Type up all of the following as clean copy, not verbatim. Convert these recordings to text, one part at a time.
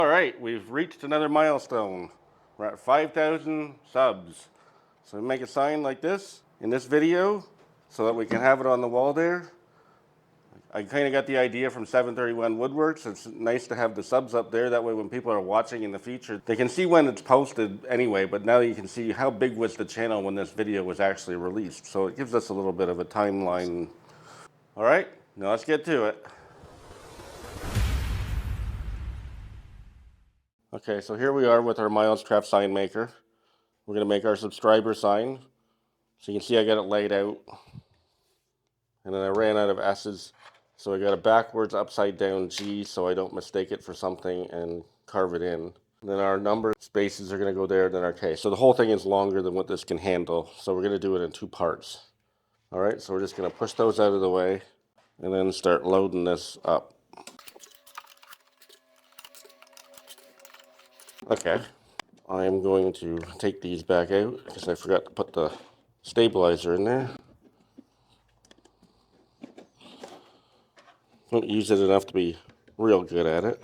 All right, we've reached another milestone. We're at 5,000 subs. So we make a sign like this in this video so that we can have it on the wall there. I kind of got the idea from 731 Woodworks. It's nice to have the subs up there. That way when people are watching in the future, they can see when it's posted anyway, but now you can see how big was the channel when this video was actually released. So it gives us a little bit of a timeline. All right, now let's get to it. Okay, so here we are with our Milescraft sign maker. We're going to make our subscriber sign. So you can see I got it laid out. And then I ran out of S's. So I got a backwards upside down G so I don't mistake it for something and carve it in. And then our number spaces are going to go there, then our K. So the whole thing is longer than what this can handle. So we're going to do it in 2 parts. All right, so we're just going to push those out of the way and then start loading this up. Okay, I'm going to take these back out because I forgot to put the stabilizer in there. Don't use it enough to be real good at it.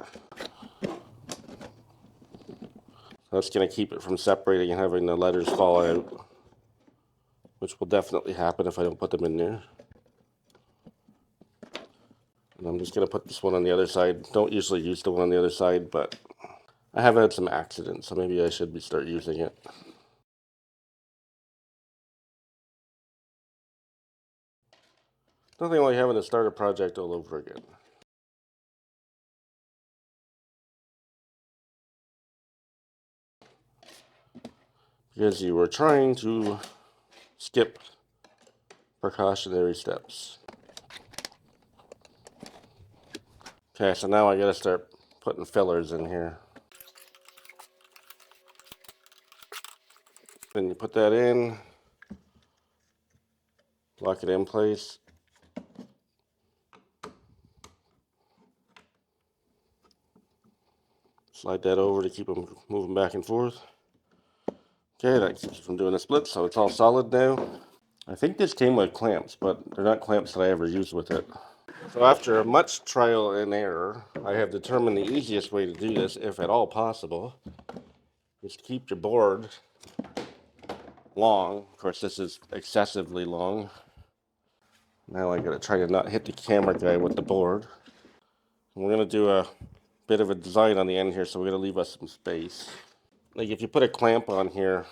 That's going to keep it from separating and having the letters fall out, which will definitely happen if I don't put them in there. And I'm just going to put this one on the other side. Don't usually use the one on the other side, but I have had some accidents, so maybe I should start using it. Nothing like having to start a project all over again. Because you were trying to skip precautionary steps. Okay, so now I gotta start putting fillers in here. Then you put that in, lock it in place. Slide that over to keep them moving back and forth. Okay, that keeps it from doing a split, so it's all solid now. I think this came with clamps, but they're not clamps that I ever used with it. So after much trial and error, I have determined the easiest way to do this, if at all possible, is to keep your board long. Of course, this is excessively long. Now I gotta try to not hit the camera guy with the board. And we're gonna do a bit of a design on the end here, so we're gonna leave us some space. Like if you put a clamp on here,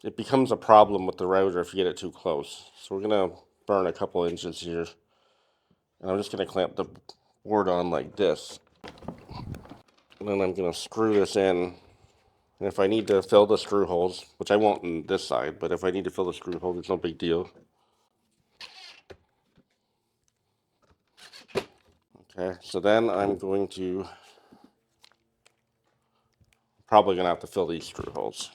it becomes a problem with the router if you get it too close. So we're gonna burn a couple inches here. And I'm just gonna clamp the board on like this. And then I'm gonna screw this in. And if I need to fill the screw holes, which I won't on this side, but if I need to fill the screw holes, it's no big deal. Okay, so then I'm going to probably gonna have to fill these screw holes.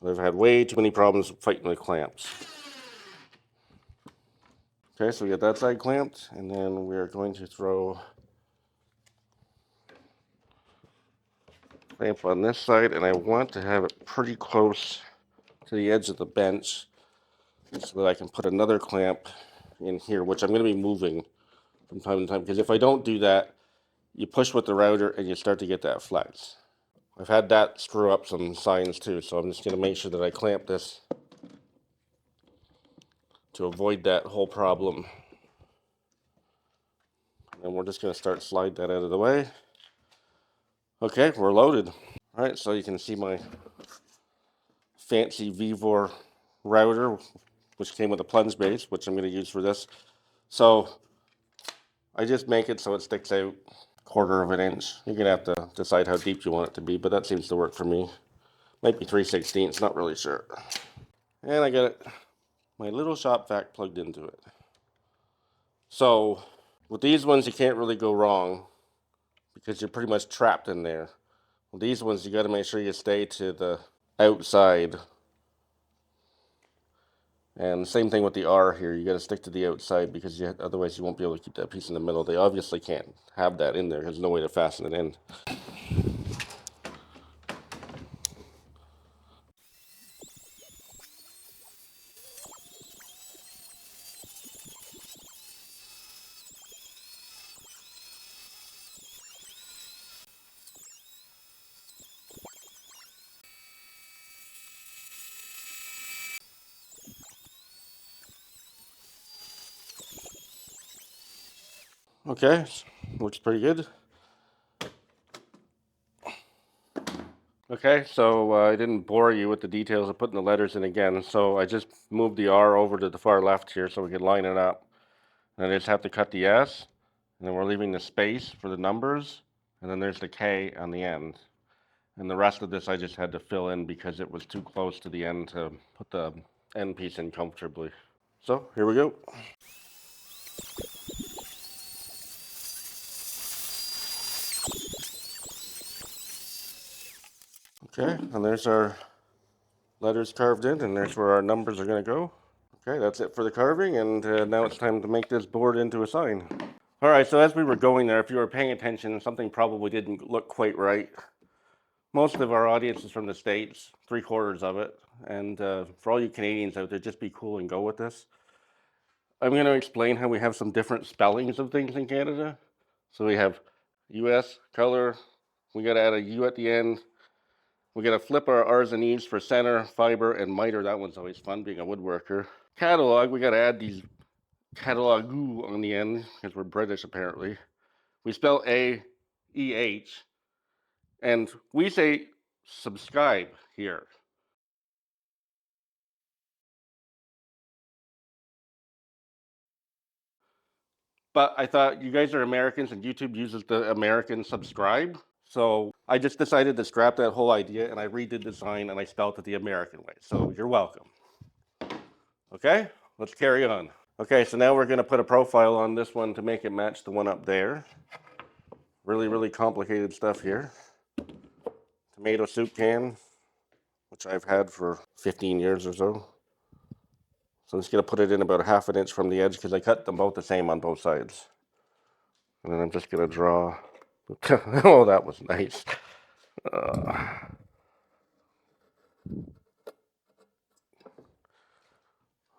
I've had way too many problems fighting the clamps. Okay, so we got that side clamped, and then we are going to throw clamp on this side, and I want to have it pretty close to the edge of the bench so that I can put another clamp in here, which I'm going to be moving from time to time, because if I don't do that, you push with the router and you start to get that flex. I've had that screw up some signs too, so I'm just going to make sure that I clamp this to avoid that whole problem. And we're just going to start slide that out of the way. Okay, we're loaded. All right, so you can see my fancy Vivor router, which came with a plunge base, which I'm going to use for this. So I just make it so it sticks out 1/4 of an inch. You're going to have to decide how deep you want it to be, but that seems to work for me. Might be 3/16, not really sure. And I got it, my little shop vac plugged into it. So with these ones, you can't really go wrong because you're pretty much trapped in there. Well, these ones, you got to make sure you stay to the outside. And same thing with the R here. You got to stick to the outside because otherwise you won't be able to keep that piece in the middle. They obviously can't have that in there. There's no way to fasten it in. Okay, looks pretty good. Okay, so I didn't bore you with the details of putting the letters in again, so I just moved the R over to the far left here so we could line it up. And I just have to cut the S, and then we're leaving the space for the numbers, and then there's the K on the end. And the rest of this I just had to fill in because it was too close to the end to put the end piece in comfortably. So here we go. Okay, and there's our letters carved in, and there's where our numbers are going to go. Okay, that's it for the carving, and now it's time to make this board into a sign. All right, so as we were going there, if you were paying attention, something probably didn't look quite right. Most of our audience is from the States, 3/4 of it, and for all you Canadians out there, just be cool and go with this. I'm going to explain how we have some different spellings of things in Canada. So we have US, color, we got to add a U at the end. We got to flip our R's and E's for center, fiber, and miter. That one's always fun being a woodworker. Catalog, we got to add these catalogu on the end because we're British apparently. We spell A-E-H, and we say subscribe here. But I thought you guys are Americans and YouTube uses the American subscribe. So I just decided to scrap that whole idea and I redid the design and I spelled it the American way. So you're welcome. Okay, let's carry on. Okay, so now we're going to put a profile on this one to make it match the one up there. Really, really complicated stuff here. Tomato soup can, which I've had for 15 years or so. So I'm just going to put it in about 1/2 inch from the edge because I cut them both the same on both sides. And then I'm just going to draw. Oh, that was nice.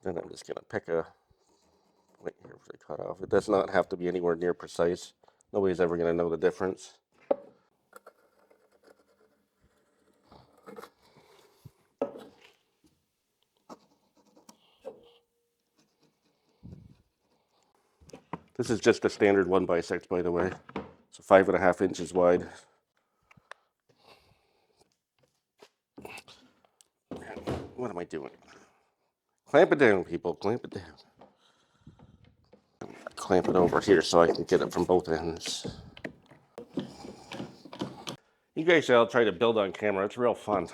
Then I'm just going to pick a point here for the cutoff. It does not have to be anywhere near precise. Nobody's ever going to know the difference. This is just a standard 1x6, by the way. So 5.5 inches wide. What am I doing? Clamp it down, people. Clamp it down. Clamp it over here so I can get it from both ends. You guys should all try to build on camera. It's real fun.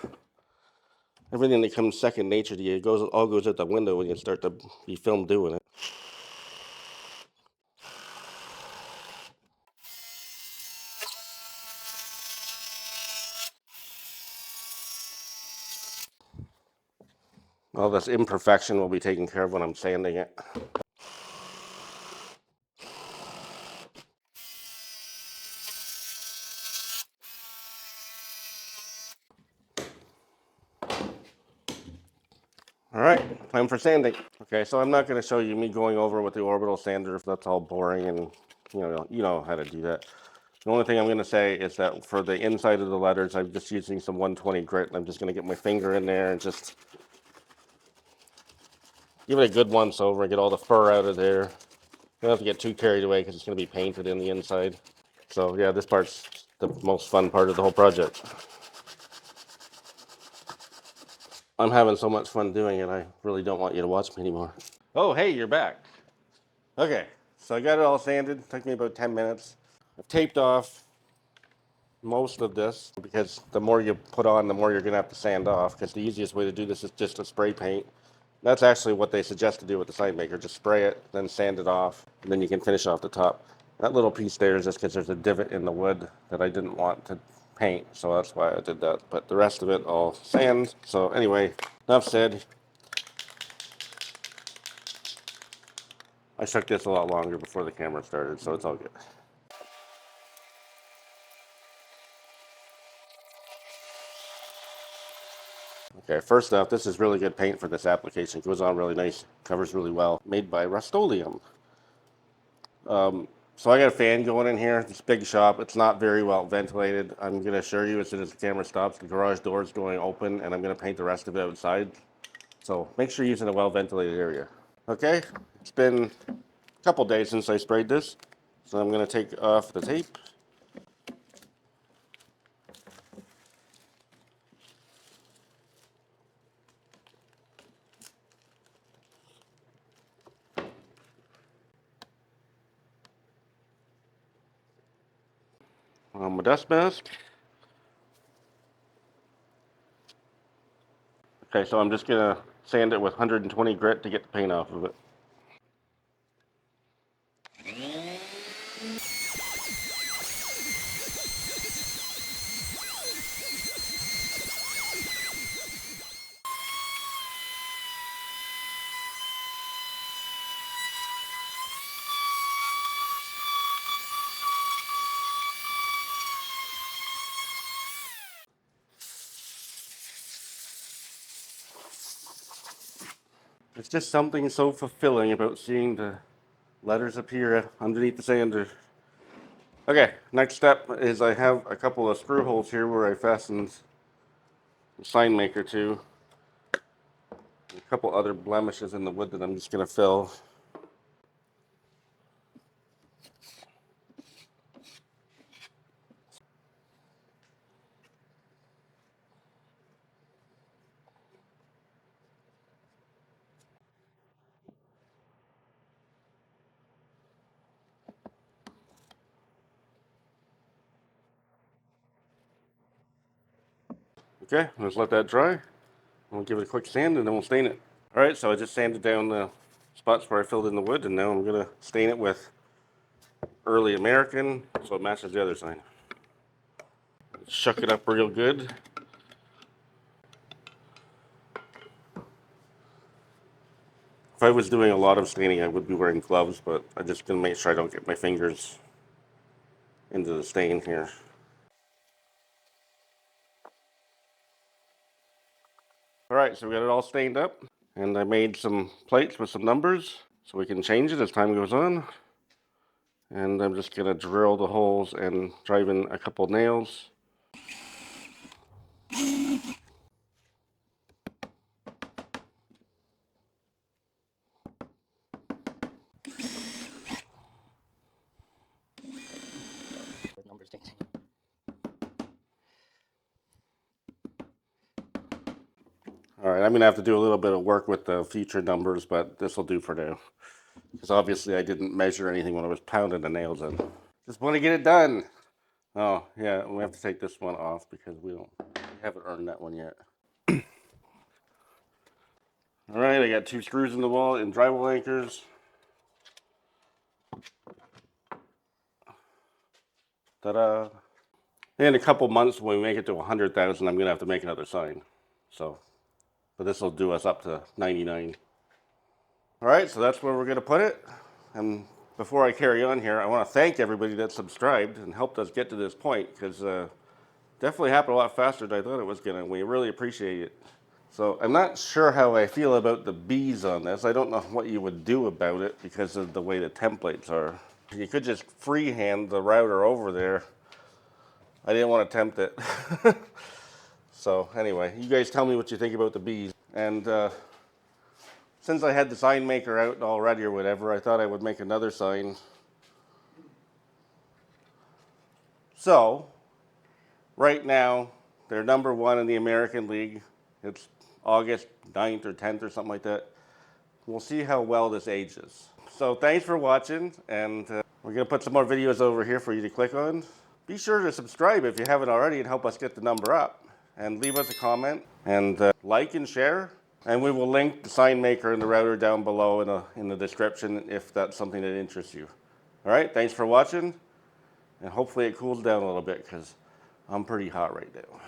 Everything that comes second nature to you all goes out the window when you start to be filmed doing it. All this imperfection will be taken care of when I'm sanding it. All right, time for sanding. Okay, so I'm not going to show you me going over with the orbital sander if that's all boring and you know how to do that. The only thing I'm going to say is that for the inside of the letters, I'm just using some 120 grit, and I'm just going to get my finger in there and just give it a good once over and get all the fur out of there. You don't have to get too carried away because it's going to be painted in the inside. So yeah, this part's the most fun part of the whole project. I'm having so much fun doing it, I really don't want you to watch me anymore. Oh, hey, you're back. Okay, so I got it all sanded. It took me about 10 minutes. I've taped off most of this because the more you put on, the more you're going to have to sand off, because the easiest way to do this is just to spray paint. That's actually what they suggest to do with the sign maker. Just spray it, then sand it off, and then you can finish off the top. That little piece there is just because there's a divot in the wood that I didn't want to paint, so that's why I did that. But the rest of it all sand. So anyway, enough said. I shook this a lot longer before the camera started, so it's all good. Okay, first off, this is really good paint for this application. It goes on really nice, covers really well. Made by Rust-Oleum. So I got a fan going in here. This big shop. It's not very well ventilated. I'm going to assure you as soon as the camera stops, the garage door is going open, and I'm going to paint the rest of it outside. So make sure you're using a well ventilated area. Okay, it's been a couple days since I sprayed this. So I'm going to take off the tape. On my dust mask. Okay, so I'm just going to sand it with 120 grit to get the paint off of it. It's just something so fulfilling about seeing the letters appear underneath the sander. Okay, next step is I have a couple of screw holes here where I fastened the sign maker to. A couple other blemishes in the wood that I'm just going to fill. Okay, let's let that dry. We'll give it a quick sand and then we'll stain it. Alright, so I just sanded down the spots where I filled in the wood, and now I'm going to stain it with Early American so it matches the other sign. Shuck it up real good. If I was doing a lot of staining, I would be wearing gloves, but I'm just going to make sure I don't get my fingers into the stain here. Alright, so we got it all stained up, and I made some plates with some numbers so we can change it as time goes on. And I'm just going to drill the holes and drive in a couple nails. Alright, I'm going to have to do a little bit of work with the future numbers, but this will do for now. Because obviously I didn't measure anything when I was pounding the nails in. Just want to get it done. Oh, yeah, we have to take this one off because we haven't earned that one yet. Alright, I got 2 screws in the wall and drywall anchors. Ta-da! In a couple months, when we make it to 100,000, I'm going to have to make another sign. So, but this will do us up to 99. Alright, so that's where we're going to put it. And before I carry on here, I want to thank everybody that subscribed and helped us get to this point, because definitely happened a lot faster than I thought it was going to. We really appreciate it. So I'm not sure how I feel about the bees on this. I don't know what you would do about it because of the way the templates are. You could just freehand the router over there. I didn't want to tempt it. So anyway, you guys tell me what you think about the bees. And since I had the sign maker out already or whatever, I thought I would make another sign. So right now, they're number 1 in the American League. It's August 9th or 10th or something like that. We'll see how well this ages. So thanks for watching, and we're going to put some more videos over here for you to click on. Be sure to subscribe if you haven't already and help us get the number up. And leave us a comment, and like and share. And we will link the sign maker and the router down below in the description if that's something that interests you. All right, thanks for watching, and hopefully it cools down a little bit because I'm pretty hot right now.